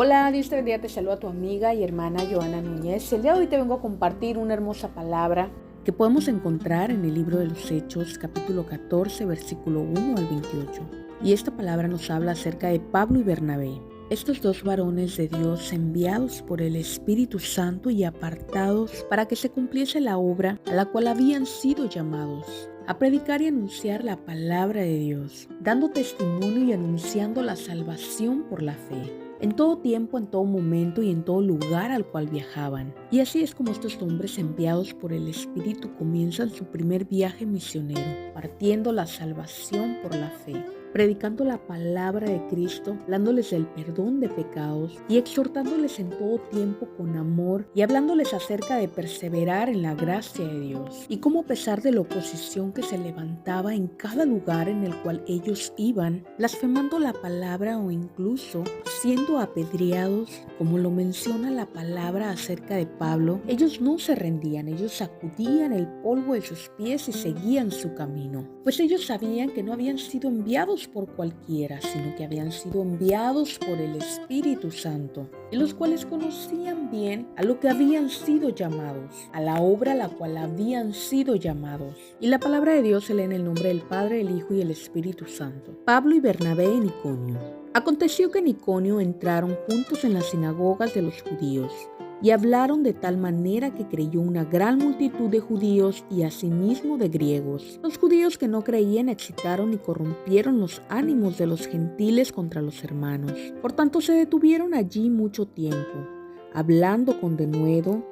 Hola, Dios te bendiga, te saluda tu amiga y hermana Joana Núñez. El día de hoy te vengo a compartir una hermosa palabra que podemos encontrar en el libro de los Hechos, capítulo 14, versículo 1 al 28. Y esta palabra nos habla acerca de Pablo y Bernabé, estos dos varones de Dios enviados por el Espíritu Santo y apartados para que se cumpliese la obra a la cual habían sido llamados, a predicar y anunciar la palabra de Dios, dando testimonio y anunciando la salvación por la fe, en todo tiempo, en todo momento y en todo lugar al cual viajaban. Y así es como estos hombres enviados por el Espíritu comienzan su primer viaje misionero, partiendo la salvación por la fe, predicando la palabra de Cristo, hablándoles del perdón de pecados y exhortándoles en todo tiempo con amor y hablándoles acerca de perseverar en la gracia de Dios y cómo, a pesar de la oposición que se levantaba en cada lugar en el cual ellos iban, blasfemando la palabra o incluso siendo apedreados, como lo menciona la palabra acerca de Pablo, ellos no se rendían, ellos sacudían el polvo de sus pies y seguían su camino, pues ellos sabían que no habían sido enviados por cualquiera, sino que habían sido enviados por el Espíritu Santo, y los cuales conocían bien a lo que habían sido llamados, a la obra a la cual habían sido llamados. Y la palabra de Dios se lee en el nombre del Padre, el Hijo y el Espíritu Santo. Pablo y Bernabé en Iconio. Aconteció que en Iconio entraron juntos en las sinagogas de los judíos, y hablaron de tal manera que creyó una gran multitud de judíos y asimismo de griegos. Los judíos que no creían excitaron y corrompieron los ánimos de los gentiles contra los hermanos. Por tanto se detuvieron allí mucho tiempo, hablando con denuedo,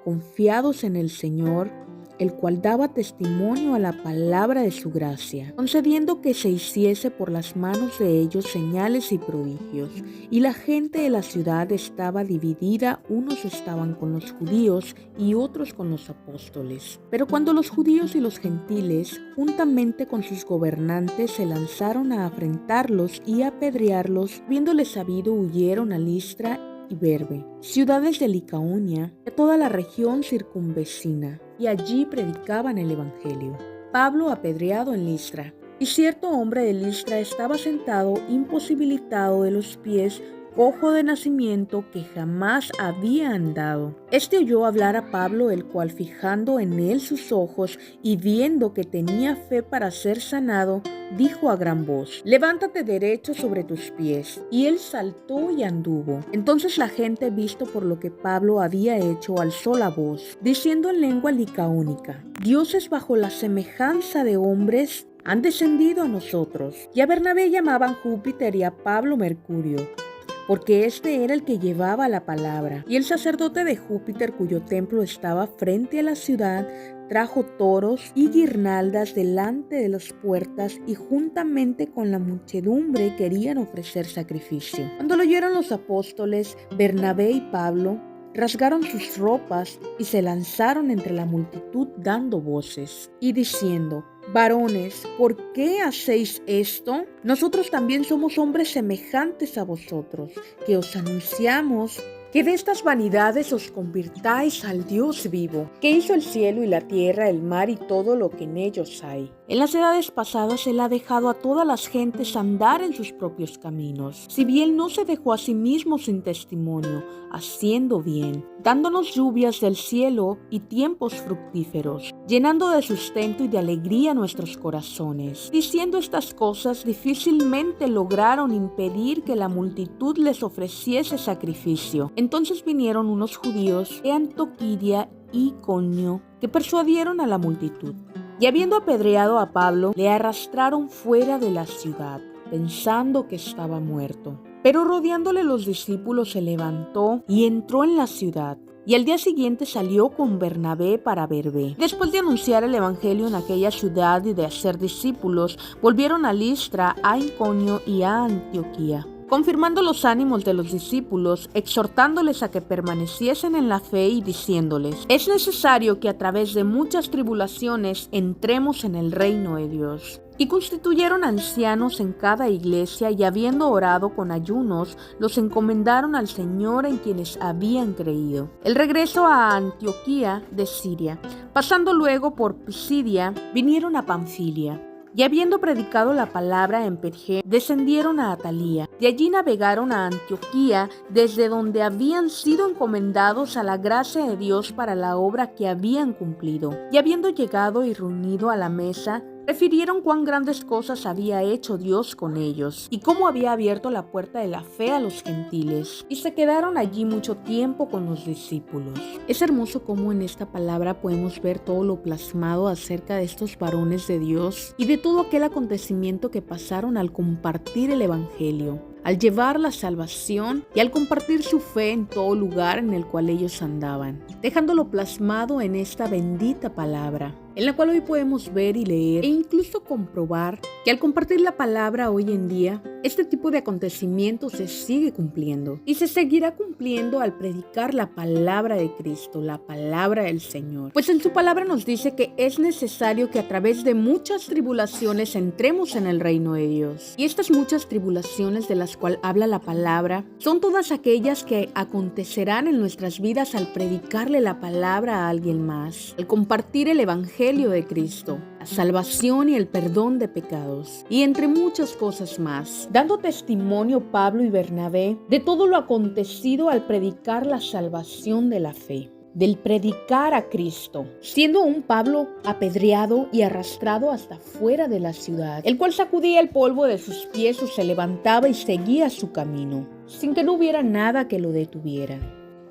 confiados en el Señor, el cual daba testimonio a la palabra de su gracia, concediendo que se hiciese por las manos de ellos señales y prodigios. Y la gente de la ciudad estaba dividida, unos estaban con los judíos y otros con los apóstoles. Pero cuando los judíos y los gentiles, juntamente con sus gobernantes, se lanzaron a afrentarlos y a apedrearlos, viéndoles sabido, huyeron a Listra y Derbe, ciudades de Licaonia, de toda la región circunvecina, y allí predicaban el evangelio. Pablo apedreado en Listra. Y cierto hombre de Listra estaba sentado imposibilitado de los pies, cojo de nacimiento, que jamás había andado. Este oyó hablar a Pablo, el cual, fijando en él sus ojos y viendo que tenía fe para ser sanado, dijo a gran voz: levántate derecho sobre tus pies. Y él saltó y anduvo. Entonces la gente, visto por lo que Pablo había hecho, alzó la voz, diciendo en lengua licaónica: dioses bajo la semejanza de hombres han descendido a nosotros. Y a Bernabé llamaban Júpiter y a Pablo Mercurio, porque este era el que llevaba la palabra. Y el sacerdote de Júpiter, cuyo templo estaba frente a la ciudad, trajo toros y guirnaldas delante de las puertas, y juntamente con la muchedumbre querían ofrecer sacrificio. Cuando lo oyeron los apóstoles, Bernabé y Pablo rasgaron sus ropas y se lanzaron entre la multitud dando voces y diciendo: varones, ¿por qué hacéis esto? Nosotros también somos hombres semejantes a vosotros, que os anunciamos que de estas vanidades os convirtáis al Dios vivo, que hizo el cielo y la tierra, el mar y todo lo que en ellos hay. En las edades pasadas Él ha dejado a todas las gentes andar en sus propios caminos, si bien no se dejó a sí mismo sin testimonio, haciendo bien, dándonos lluvias del cielo y tiempos fructíferos, llenando de sustento y de alegría nuestros corazones. Diciendo estas cosas, difícilmente lograron impedir que la multitud les ofreciese sacrificio. Entonces vinieron unos judíos de Antioquía y Iconio, que persuadieron a la multitud, y habiendo apedreado a Pablo, le arrastraron fuera de la ciudad, pensando que estaba muerto. Pero rodeándole los discípulos, se levantó y entró en la ciudad. Y al día siguiente salió con Bernabé para Derbe. Después de anunciar el evangelio en aquella ciudad y de hacer discípulos, volvieron a Listra, a Iconio y a Antioquía, confirmando los ánimos de los discípulos, exhortándoles a que permaneciesen en la fe y diciéndoles: es necesario que a través de muchas tribulaciones entremos en el reino de Dios. Y constituyeron ancianos en cada iglesia, y habiendo orado con ayunos, los encomendaron al Señor en quienes habían creído. El regreso a Antioquía de Siria. Pasando luego por Pisidia, vinieron a Panfilia. Y habiendo predicado la palabra en Perge, descendieron a Atalía. De allí navegaron a Antioquía, desde donde habían sido encomendados a la gracia de Dios para la obra que habían cumplido. Y habiendo llegado y reunido a la mesa, refirieron cuán grandes cosas había hecho Dios con ellos y cómo había abierto la puerta de la fe a los gentiles. Y se quedaron allí mucho tiempo con los discípulos. Es hermoso cómo en esta palabra podemos ver todo lo plasmado acerca de estos varones de Dios y de todo aquel acontecimiento que pasaron al compartir el evangelio, al llevar la salvación y al compartir su fe en todo lugar en el cual ellos andaban, dejándolo plasmado en esta bendita palabra, en la cual hoy podemos ver y leer e incluso comprobar que al compartir la palabra hoy en día, este tipo de acontecimientos se sigue cumpliendo y se seguirá cumpliendo al predicar la palabra de Cristo, la palabra del Señor. Pues en su palabra nos dice que es necesario que a través de muchas tribulaciones entremos en el reino de Dios. Y estas muchas tribulaciones de las cuales habla la palabra son todas aquellas que acontecerán en nuestras vidas al predicarle la palabra a alguien más, al compartir el evangelio de Cristo, la salvación y el perdón de pecados, y entre muchas cosas más, dando testimonio Pablo y Bernabé de todo lo acontecido al predicar la salvación de la fe, del predicar a Cristo, siendo aún Pablo apedreado y arrastrado hasta fuera de la ciudad, el cual sacudía el polvo de sus pies o se levantaba y seguía su camino, sin que no hubiera nada que lo detuviera.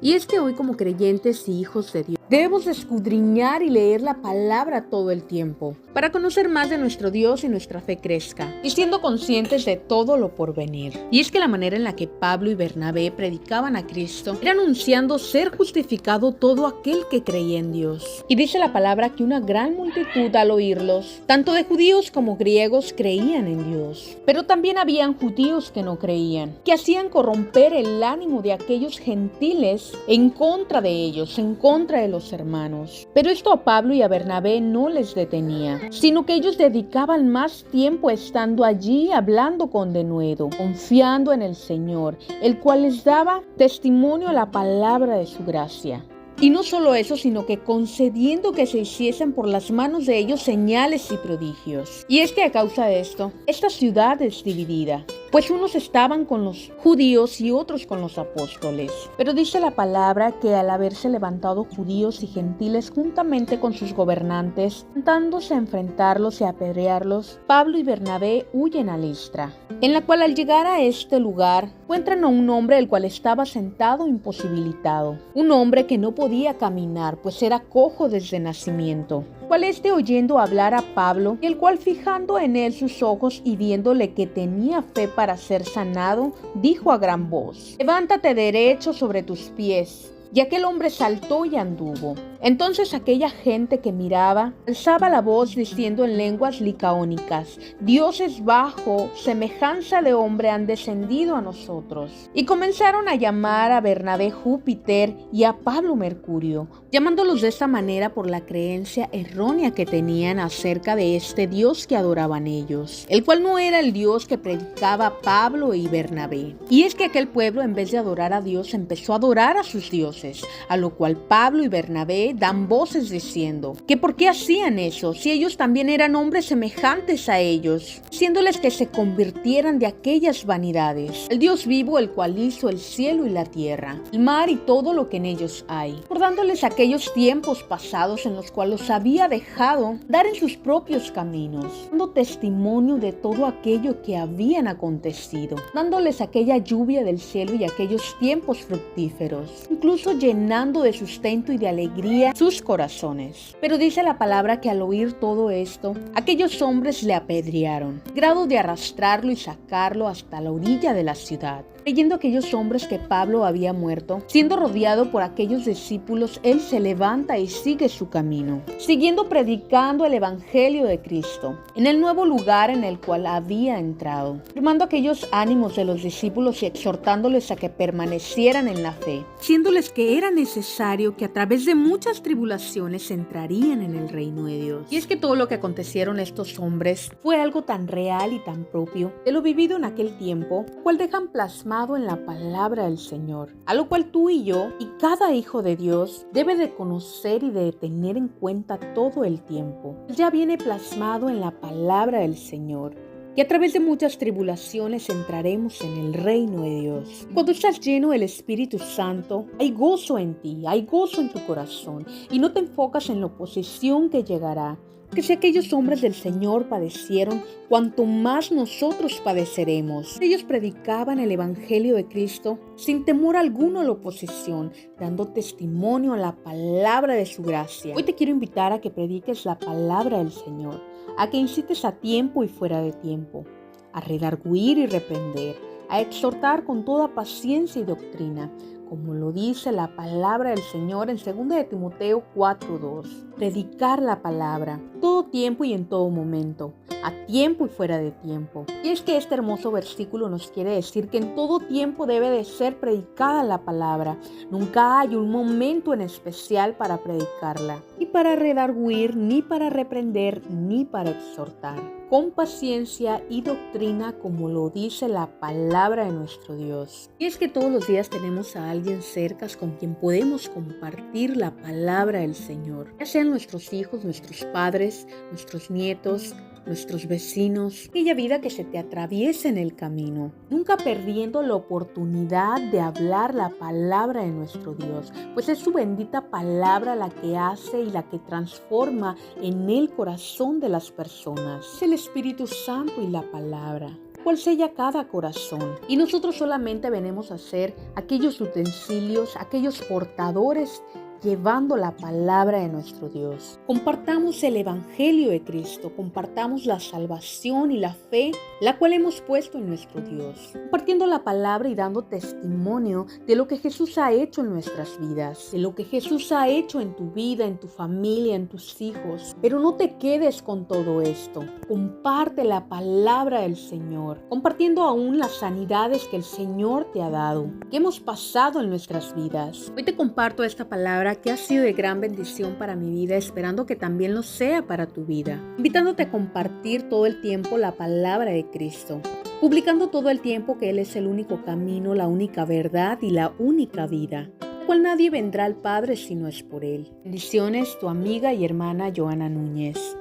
Y es que hoy, como creyentes y hijos de Dios, debemos escudriñar y leer la palabra todo el tiempo para conocer más de nuestro Dios y nuestra fe crezca, y siendo conscientes de todo lo por venir. Y es que la manera en la que Pablo y Bernabé predicaban a Cristo era anunciando ser justificado todo aquel que creía en Dios. Y dice la palabra que una gran multitud al oírlos, tanto de judíos como griegos, creían en Dios. Pero también habían judíos que no creían, que hacían corromper el ánimo de aquellos gentiles en contra de ellos, en contra de los hermanos. Pero esto a Pablo y a Bernabé no les detenía, sino que ellos dedicaban más tiempo estando allí hablando con denuedo, confiando en el Señor, el cual les daba testimonio a la palabra de su gracia. Y no solo eso, sino que concediendo que se hiciesen por las manos de ellos señales y prodigios. Y es que a causa de esto, esta ciudad es dividida, pues unos estaban con los judíos y otros con los apóstoles. Pero dice la palabra que al haberse levantado judíos y gentiles juntamente con sus gobernantes, intentándose enfrentarlos y apedrearlos, Pablo y Bernabé huyen a Listra, en la cual al llegar a este lugar encuentran a un hombre el cual estaba sentado imposibilitado, un hombre que no podía caminar, pues era cojo desde nacimiento, cual oyendo hablar a Pablo, el cual fijando en él sus ojos y viéndole que tenía fe para ser sanado, dijo a gran voz: levántate derecho sobre tus pies. Y aquel hombre saltó y anduvo. Entonces aquella gente que miraba alzaba la voz diciendo en lenguas licaónicas: dioses bajo semejanza de hombre han descendido a nosotros. Y comenzaron a llamar a Bernabé Júpiter y a Pablo Mercurio, llamándolos de esta manera por la creencia errónea que tenían acerca de este Dios que adoraban ellos, el cual no era el Dios que predicaba Pablo y Bernabé. Y es que aquel pueblo, en vez de adorar a Dios, empezó a adorar a sus dioses, a lo cual Pablo y Bernabé dan voces diciendo que por qué hacían eso, si ellos también eran hombres semejantes a ellos, diciéndoles que se convirtieran de aquellas vanidades, el Dios vivo, el cual hizo el cielo y la tierra, el mar y todo lo que en ellos hay, recordándoles aquellos tiempos pasados en los cuales los había dejado dar en sus propios caminos, dando testimonio de todo aquello que habían acontecido, dándoles aquella lluvia del cielo y aquellos tiempos fructíferos, incluso llenando de sustento y de alegría sus corazones. Pero dice la palabra que al oír todo esto, aquellos hombres le apedrearon, grado de arrastrarlo y sacarlo hasta la orilla de la ciudad. Creyendo aquellos hombres que Pablo había muerto, siendo rodeado por aquellos discípulos, él se levanta y sigue su camino, siguiendo predicando el evangelio de Cristo, en el nuevo lugar en el cual había entrado, firmando aquellos ánimos de los discípulos y exhortándoles a que permanecieran en la fe, diciéndoles que que era necesario que a través de muchas tribulaciones entrarían en el reino de Dios. Y es que todo lo que acontecieron a estos hombres fue algo tan real y tan propio de lo vivido en aquel tiempo, cual dejan plasmado en la palabra del Señor, a lo cual tú y yo y cada hijo de Dios debe de conocer y de tener en cuenta todo el tiempo. Ya viene plasmado en la palabra del Señor, que a través de muchas tribulaciones entraremos en el reino de Dios. Cuando estás lleno del Espíritu Santo, hay gozo en ti, hay gozo en tu corazón, y no te enfocas en la oposición que llegará. Que si aquellos hombres del Señor padecieron, cuanto más nosotros padeceremos. Ellos predicaban el Evangelio de Cristo sin temor alguno a la oposición, dando testimonio a la palabra de su gracia. Hoy te quiero invitar a que prediques la palabra del Señor, a que incites a tiempo y fuera de tiempo, a redarguir y reprender, a exhortar con toda paciencia y doctrina, como lo dice la palabra del Señor en 2 de Timoteo 4:2. Predicar la palabra, todo tiempo y en todo momento, a tiempo y fuera de tiempo. Y es que este hermoso versículo nos quiere decir que en todo tiempo debe de ser predicada la palabra. Nunca hay un momento en especial para predicarla, ni para redarguir, ni para reprender, ni para exhortar, con paciencia y doctrina, como lo dice la palabra de nuestro Dios. Y es que todos los días tenemos a alguien cerca con quien podemos compartir la palabra del Señor, ya sean nuestros hijos, nuestros padres, nuestros nietos, nuestros vecinos, aquella vida que se te atraviesa en el camino, nunca perdiendo la oportunidad de hablar la palabra de nuestro Dios, pues es su bendita palabra la que hace y la que transforma en el corazón de las personas. Es el Espíritu Santo y la palabra, cual sella cada corazón. Y nosotros solamente venimos a ser aquellos utensilios, aquellos portadores llevando la palabra de nuestro Dios. Compartamos el Evangelio de Cristo, compartamos la salvación y la fe, la cual hemos puesto en nuestro Dios. Compartiendo la palabra y dando testimonio de lo que Jesús ha hecho en nuestras vidas, de lo que Jesús ha hecho en tu vida, en tu familia, en tus hijos. Pero no te quedes con todo esto. Comparte la palabra del Señor, compartiendo aún las sanidades que el Señor te ha dado, que hemos pasado en nuestras vidas. Hoy te comparto esta palabra que ha sido de gran bendición para mi vida, esperando que también lo sea para tu vida, invitándote a compartir todo el tiempo la palabra de Cristo, publicando todo el tiempo que Él es el único camino, la única verdad y la única vida, la cual nadie vendrá al Padre si no es por Él. Bendiciones, tu amiga y hermana Joana Núñez.